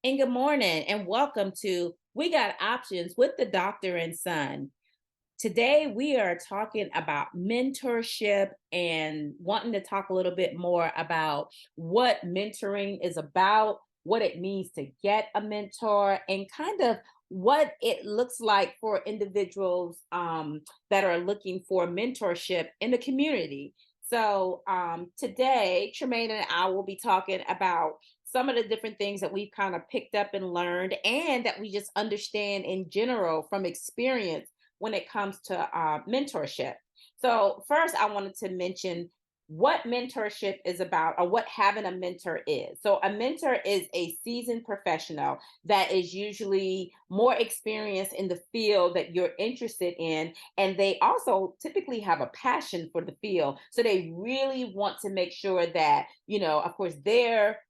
And good morning, and welcome to We Got Options with the Doctor and Son. Today, we are talking about mentorship and wanting to talk a little bit more about what mentoring is about, what it means to get a mentor, and kind of what it looks like for individuals that are looking for mentorship in the community. So today, Tremaine and I will be talking about some of the different things that we've kind of picked up and learned, and that we just understand in general from experience when it comes to mentorship. So, first, I wanted to mention what mentorship is about or what having a mentor is. So, a mentor is a seasoned professional that is usually more experienced in the field that you're interested in. And they also typically have a passion for the field. So, they really want to make sure that, of course, they're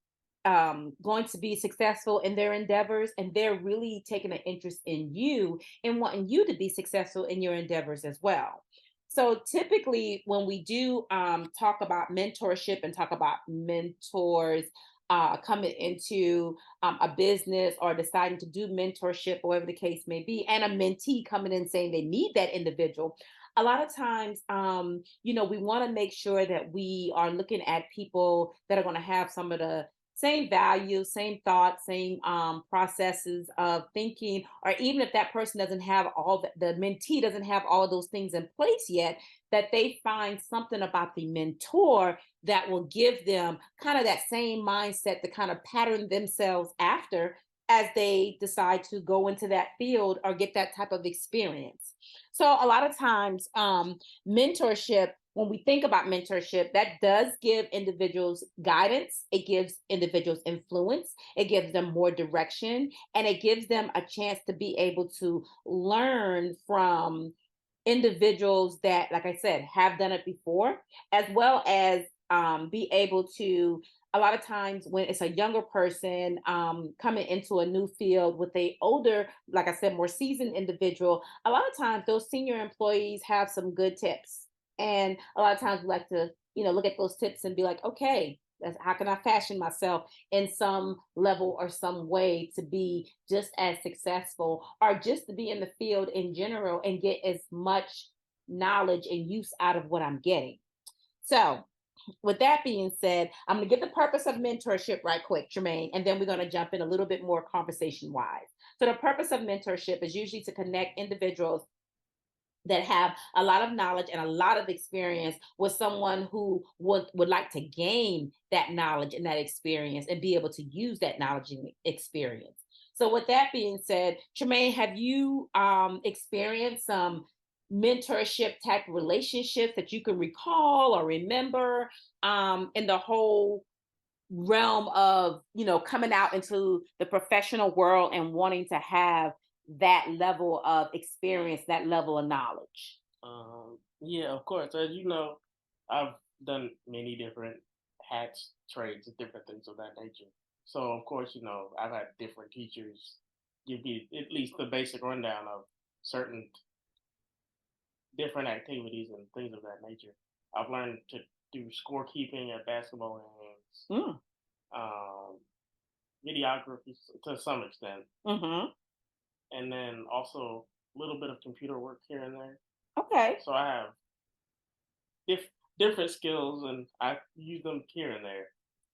going to be successful in their endeavors, and they're really taking an interest in you and wanting you to be successful in your endeavors as well. So typically when we do talk about mentorship and talk about mentors coming into a business or deciding to do mentorship, whatever the case may be, and a mentee coming in saying they need that individual, a lot of times, we want to make sure that we are looking at people that are going to have some of the same values, same thoughts, same processes of thinking, or even if that person doesn't have the mentee doesn't have all those things in place yet, that they find something about the mentor that will give them kind of that same mindset to kind of pattern themselves after as they decide to go into that field or get that type of experience. So a lot of times, mentorship, when we think about mentorship, that does give individuals guidance. It gives individuals influence. It gives them more direction, and it gives them a chance to be able to learn from individuals that, like I said, have done it before, as well as be able to. A lot of times, when it's a younger person coming into a new field with a older, like I said, more seasoned individual, a lot of times those senior employees have some good tips, and a lot of times we like to, look at those tips and be like, okay, how can I fashion myself in some level or some way to be just as successful or just to be in the field in general and get as much knowledge and use out of what I'm getting. So, with that being said, I'm going to give the purpose of mentorship right quick, Tremaine, and then we're going to jump in a little bit more conversation wise. So, the purpose of mentorship is usually to connect individuals that have a lot of knowledge and a lot of experience with someone who would like to gain that knowledge and that experience and be able to use that knowledge and experience. So, with that being said, Tremaine, have you experienced some mentorship type relationships that you can recall or remember in the whole realm of coming out into the professional world and wanting to have that level of experience, that level of knowledge? Yeah, of course. As you know, I've done many different hats, trades, and different things of that nature. So, of course, I've had different teachers give me at least the basic rundown of certain different activities and things of that nature. I've learned to do scorekeeping at basketball games, Mm. um, videography to some extent, Hmm. and then also a little bit of computer work here and there. Okay. So I have different skills, and I use them here and there.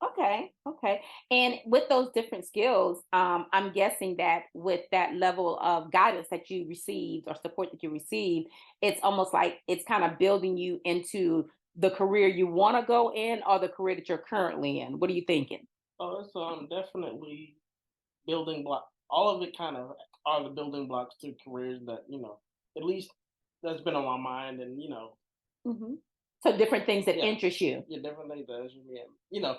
Okay. Okay. And with those different skills, I'm guessing that with that level of guidance that you received or support that you received, it's almost like it's kind of building you into the career you want to go in or the career that you're currently in. What are you thinking? Oh, it's definitely building block. All of it kind of are the building blocks to careers that at least that's been on my mind, and Hmm. So different things that yeah, interest you. yeah, different things that interest me. And,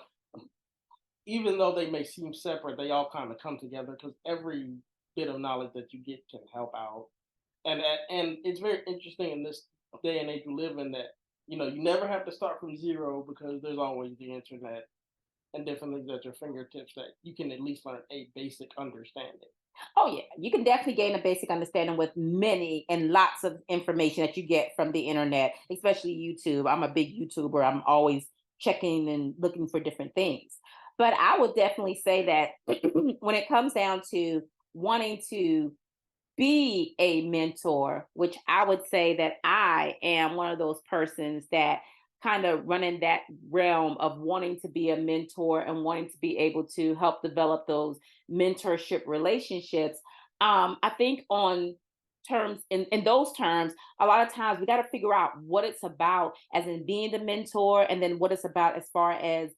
even though they may seem separate, they all kind of come together because every bit of knowledge that you get can help out. And it's very interesting in this day and age we live in that you never have to start from zero because there's always the internet and different things at your fingertips that you can at least learn a basic understanding. Oh yeah, you can definitely gain a basic understanding with many and lots of information that you get from the internet, especially YouTube. I'm a big YouTuber. I'm always checking and looking for different things. But I would definitely say that when it comes down to wanting to be a mentor, which I would say that I am one of those persons that kind of running that realm of wanting to be a mentor and wanting to be able to help develop those mentorship relationships. I think on in those terms, a lot of times we got to figure out what it's about as in being the mentor, and then what it's about as far as,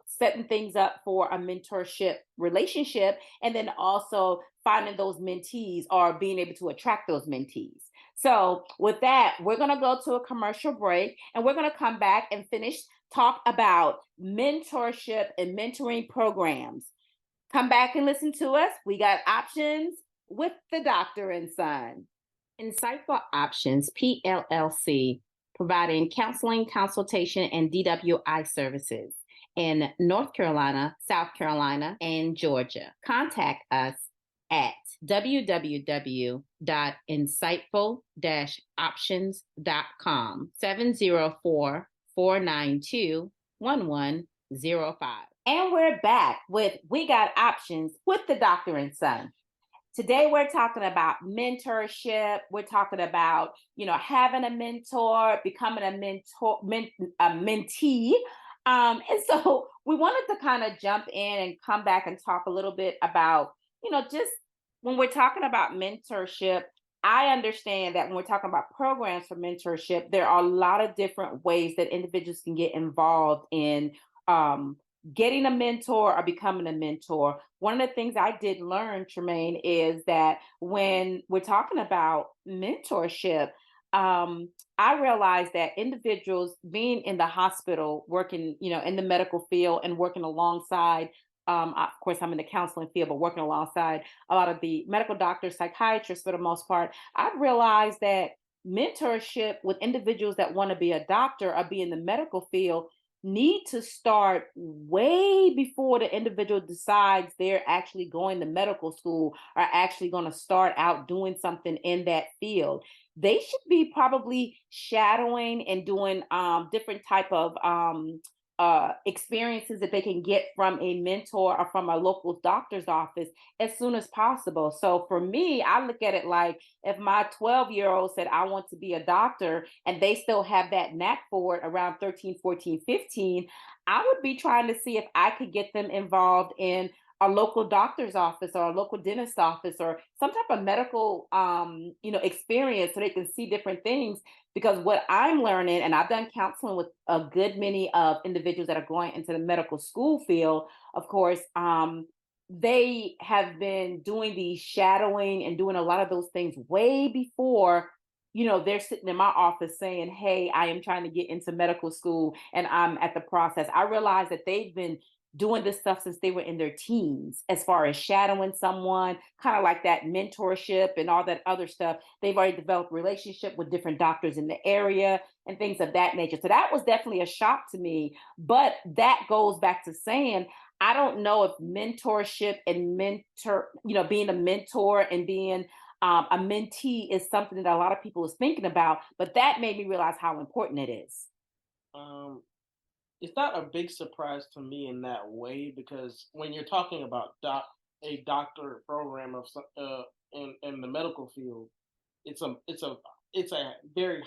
setting things up for a mentorship relationship, and then also finding those mentees or being able to attract those mentees. So, with that, we're going to go to a commercial break, and we're going to come back and finish talk about mentorship and mentoring programs. Come back and listen to us. We got options with the doctor and son. Insightful Options, PLLC, providing counseling, consultation, and DWI services in North Carolina, South Carolina, and Georgia. Contact us at www.insightful-options.com, 704-492-1105. And we're back with We Got Options with the doctor and son. Today we're talking about mentorship. We're talking about, having a mentor, becoming a mentee. And so we wanted to kind of jump in and come back and talk a little bit about, just when we're talking about mentorship. I understand that when we're talking about programs for mentorship, there are a lot of different ways that individuals can get involved in getting a mentor or becoming a mentor. One of the things I did learn, Tremaine, is that when we're talking about mentorship, I realized that individuals being in the hospital, working, in the medical field and working alongside, of course, I'm in the counseling field, but working alongside a lot of the medical doctors, psychiatrists for the most part, I've realized that mentorship with individuals that want to be a doctor or be in the medical field need to start way before the individual decides they're actually going to medical school or actually going to start out doing something in that field. They should be probably shadowing and doing different type of experiences that they can get from a mentor or from a local doctor's office as soon as possible. So for me, I look at it like, if my 12-year-old said I want to be a doctor and they still have that knack for it around 13, 14, 15, I would be trying to see if I could get them involved in a local doctor's office or a local dentist office or some type of medical experience, so they can see different things. Because what I'm learning, and I've done counseling with a good many of individuals that are going into the medical school field, of course, they have been doing the shadowing and doing a lot of those things way before, they're sitting in my office saying, hey, I am trying to get into medical school and I'm at the process. I realize that they've been doing this stuff since they were in their teens, as far as shadowing someone, kind of like that mentorship and all that other stuff. They've already developed relationship with different doctors in the area and things of that nature. So that was definitely a shock to me. But that goes back to saying, I don't know if mentorship and being a mentor and being a mentee is something that a lot of people is thinking about, but that made me realize how important it is. Um, it's not a big surprise to me in that way, because when you're talking about a doctorate program in the medical field, it's a it's a it's a very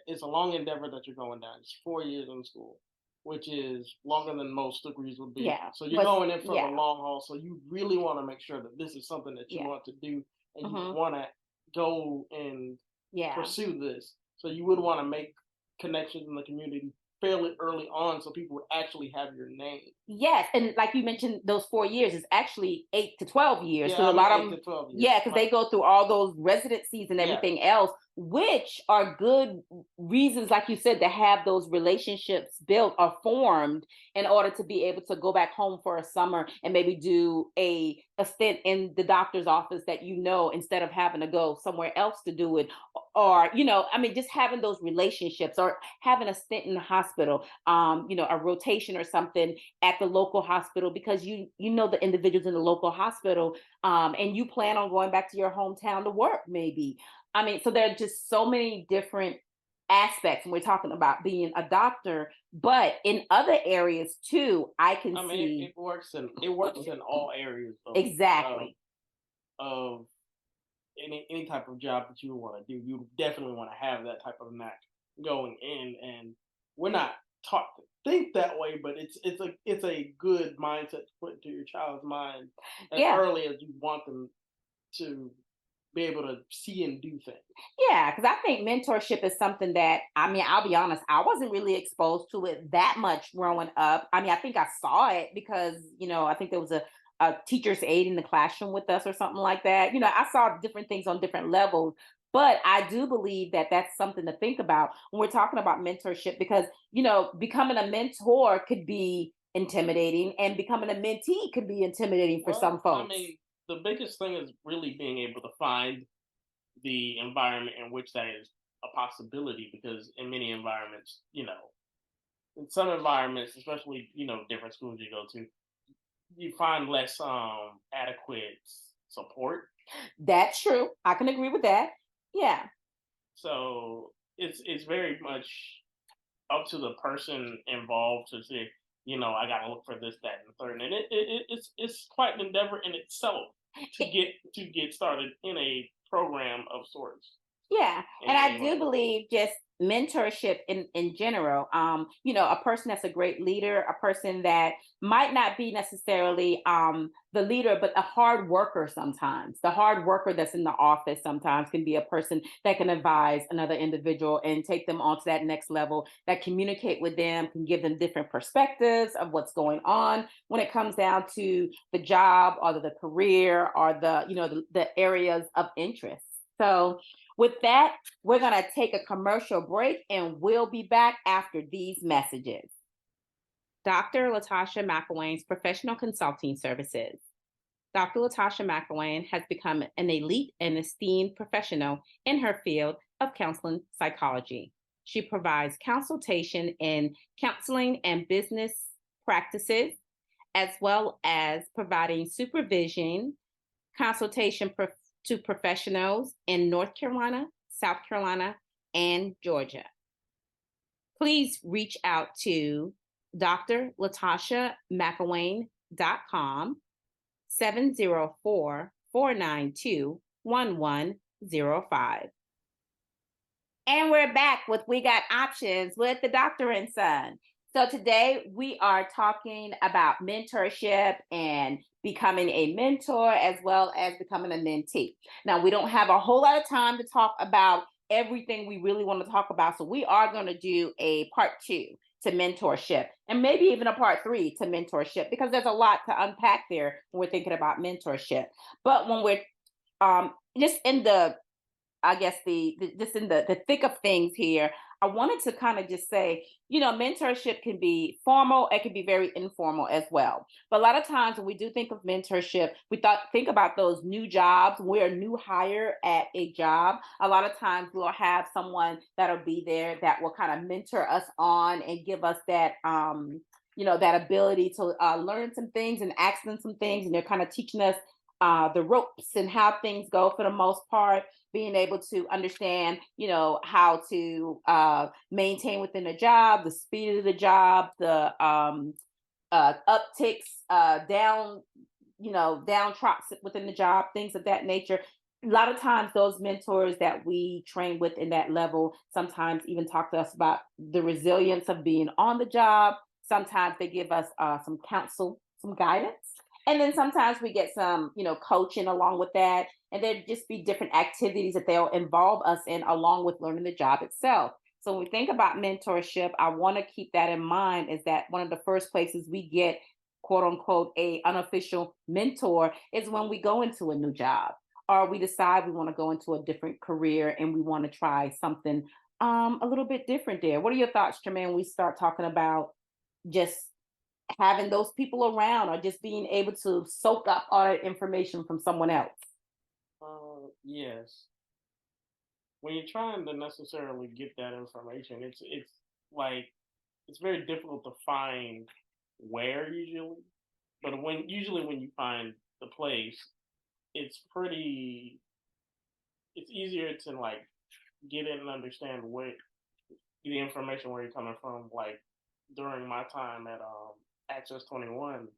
it's a long endeavor that you're going down. It's 4 years in school, which is longer than most degrees would be. Yeah. So you're But going in for the yeah, long haul. So you really want to make sure that this is something that you yeah. want to do and you Hmm. want to go and Yeah. pursue this. So you would want to make connections in the community fairly early on, so people would actually have your name. Yes, and like you mentioned, those 4 years is actually 8 to 12 years, Yeah, because a I mean lot of 8 them, to 12 years. yeah, because Right. they go through all those residencies and Yeah. everything else, which are good reasons, like you said, to have those relationships built or formed in order to be able to go back home for a summer and maybe do a stint in the doctor's office that instead of having to go somewhere else to do it, or I mean, just having those relationships or having a stint in the hospital, a rotation or something at the local hospital, because you know the individuals in the local hospital, and you plan on going back to your hometown to work maybe. I mean, so there are just so many different aspects when we're talking about being a doctor, but in other areas too, I can I mean, see it works in all areas of exactly. of any type of job that you want to do. You definitely want to have that type of knack going in, and we're not taught to think that way, but it's a good mindset to put into your child's mind as Yeah. early as you want them to be able to see and do things. Yeah, because I think mentorship is something that, I mean, I'll be honest, I wasn't really exposed to it that much growing up. I mean, I think I saw it because, I think there was a teacher's aide in the classroom with us or something like that. I saw different things on different levels. But I do believe that that's something to think about when we're talking about mentorship because, becoming a mentor could be intimidating and becoming a mentee could be intimidating for some Well, I folks. mean, the biggest thing is really being able to find the environment in which that is a possibility, because in many environments, in some environments, especially different schools you go to, you find less adequate support. That's true. I can agree with that. Yeah. So it's very much up to the person involved to say, I got to look for this, that, and the third, and it's quite an endeavor in itself to get started in a program of sorts Yeah, in and I any do way. believe just mentorship in general. A person that's a great leader, a person that might not be necessarily the leader, but a hard worker sometimes. The hard worker that's in the office sometimes can be a person that can advise another individual and take them on to that next level, that communicate with them, can give them different perspectives of what's going on when it comes down to the job or the career or the areas of interest. So with that, we're going to take a commercial break and we'll be back after these messages. Dr. Latasha McElwain's professional consulting services. Dr. Latasha McElwain has become an elite and esteemed professional in her field of counseling psychology. She provides consultation in counseling and business practices, as well as providing supervision, consultation to professionals in North Carolina, South Carolina, and Georgia. Please reach out to drlatashamcElwain.com 704-492-1105. And we're back with We Got Options with the Doctor and Son. So today we are talking about mentorship and becoming a mentor as well as becoming a mentee. Now, we don't have a whole lot of time to talk about everything we really want to talk about. So we are going to do a part 2 to mentorship and maybe even a part 3 to mentorship because there's a lot to unpack there when we're thinking about mentorship. But when we're just in the I guess the just in the thick of things here, I wanted to kind of just say, mentorship can be formal, it can be very informal as well. But a lot of times when we do think of mentorship, we think about those new jobs. We're a new hire at a job. A lot of times we'll have someone that'll be there that will kind of mentor us on and give us that that ability to learn some things and ask them some things, and they're kind of teaching us the ropes and how things go for the most part, being able to understand, how to maintain within the job, the speed of the job, the upticks, down, down trots within the job, things of that nature. A lot of times, those mentors that we train with in that level sometimes even talk to us about the resilience of being on the job. Sometimes they give us some counsel, some guidance. And then sometimes we get some, coaching along with that. And there'd just be different activities that they'll involve us in along with learning the job itself. So when we think about mentorship, I want to keep that in mind is that one of the first places we get quote unquote a unofficial mentor is when we go into a new job or we decide we want to go into a different career and we want to try something a little bit different there. What are your thoughts, Jermaine, when we start talking about just having those people around or just being able to soak up all that information from someone else? Yes. When you're trying to necessarily get that information, it's like it's very difficult to find where usually, but when you find the place, it's pretty it's easier to like get in and understand the information where you're coming from. Like during my time at Access 21,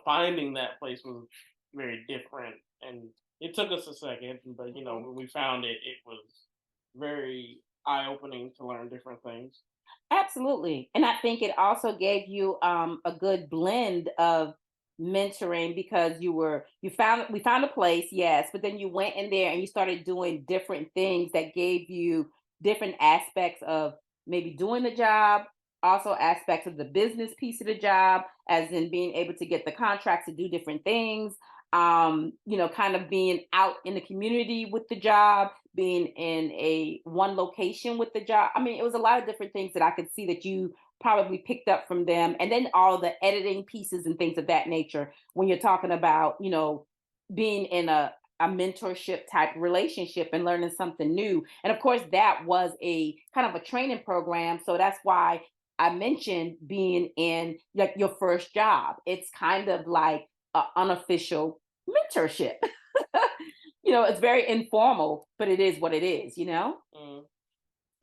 finding that place was very different, and it took us a second, but Mhm. when we found it, it was very eye opening to learn different things. Absolutely. And I think it also gave you a good blend of mentoring because we found a place, yes, but then you went in there and you started doing different things that gave you different aspects of maybe doing the job, also aspects of the business piece of the job, as in being able to get the contracts to do different things, kind of being out in the community with the job, being in a one location with the job. I mean, it was a lot of different things that I could see that you probably picked up from them. And then all the editing pieces and things of that nature when you're talking about, being in a mentorship type relationship and learning something new. And of course, that was a kind of a training program. So that's why I mentioned being in like your first job. It's kind of like an unofficial mentorship. It's very informal, but it is what it is. Mm.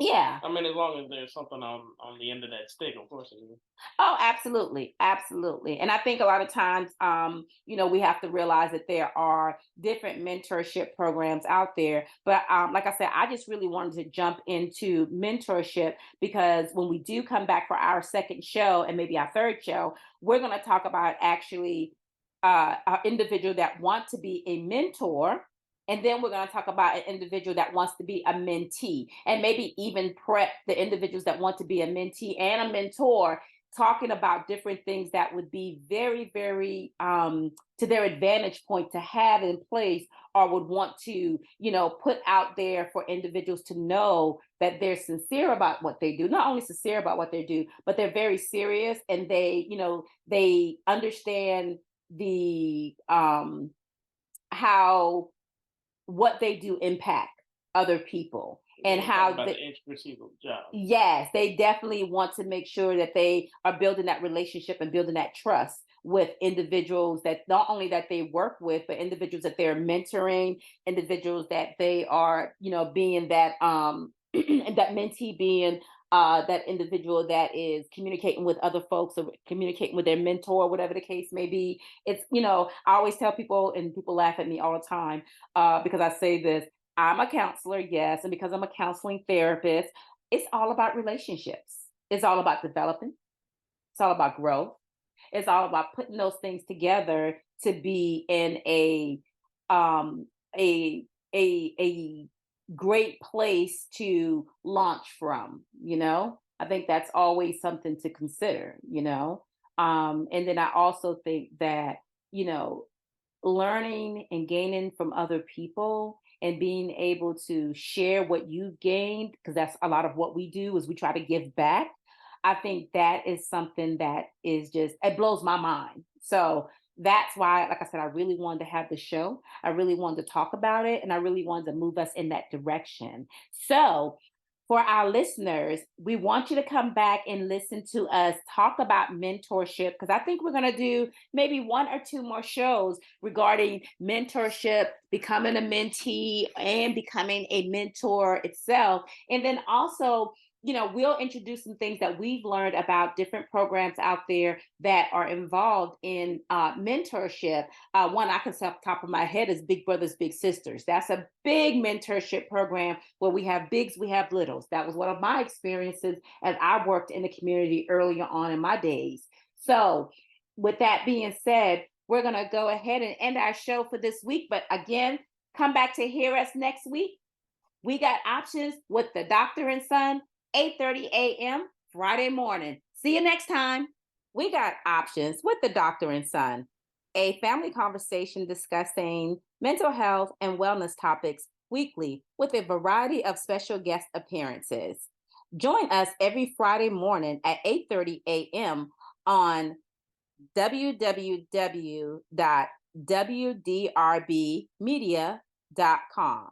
Yeah. I mean, as long as there's something on the end of that stick, of course it is. Oh, absolutely. Absolutely. And I think a lot of times, we have to realize that there are different mentorship programs out there. But like I said, I just really wanted to jump into mentorship because when we do come back for our second show and maybe our third show, we're going to talk about actually an individual that want to be a mentor. And then we're going to talk about an individual that wants to be a mentee and maybe even prep the individuals that want to be a mentee and a mentor, talking about different things that would be very, very to their advantage point to have in place or would want to, put out there for individuals to know that they're sincere about what they do. Not only sincere about what they do, but they're very serious and they understand the how what they do impact other people and Yeah, you're talking how about the the intricacies of the job. yes, they definitely want to make sure that they are building that relationship and building that trust with individuals that not only that they work with, but individuals that they're mentoring, individuals that they are, being that that mentee, being that individual that is communicating with other folks or communicating with their mentor, whatever the case may be. I always tell people, and people laugh at me all the time because I say this. I'm a counselor, yes, and because I'm a counseling therapist, it's all about relationships. It's all about developing. It's all about growth. It's all about putting those things together to be in um a a great place to launch from. I think that's always something to consider. And then I also think that, you know, learning and gaining from other people and being able to share what you've gained, because that's a lot of what we do is we try to give back. I think that is something that is just it blows my mind. So that's why, like I said, I really wanted to have the show. I really wanted to talk about it and I really wanted to move us in that direction. So for our listeners, we want you to come back and listen to us talk about mentorship because I think we're going to do maybe one or two more shows regarding mentorship, becoming a mentee, and becoming a mentor itself. And then also, we'll introduce some things that we've learned about different programs out there that are involved in mentorship. One I can say off the top of my head is Big Brothers Big Sisters. That's a big mentorship program where we have bigs, we have littles. That was one of my experiences as I worked in the community earlier on in my days. So, with that being said, we're going to go ahead and end our show for this week. But again, come back to hear us next week. We got options with the doctor and son, 8:30 a.m. Friday morning. See you next time. We got options with the doctor and son, a family conversation discussing mental health and wellness topics weekly with a variety of special guest appearances. Join us every Friday morning at 8:30 a.m. on www.wdrbmedia.com.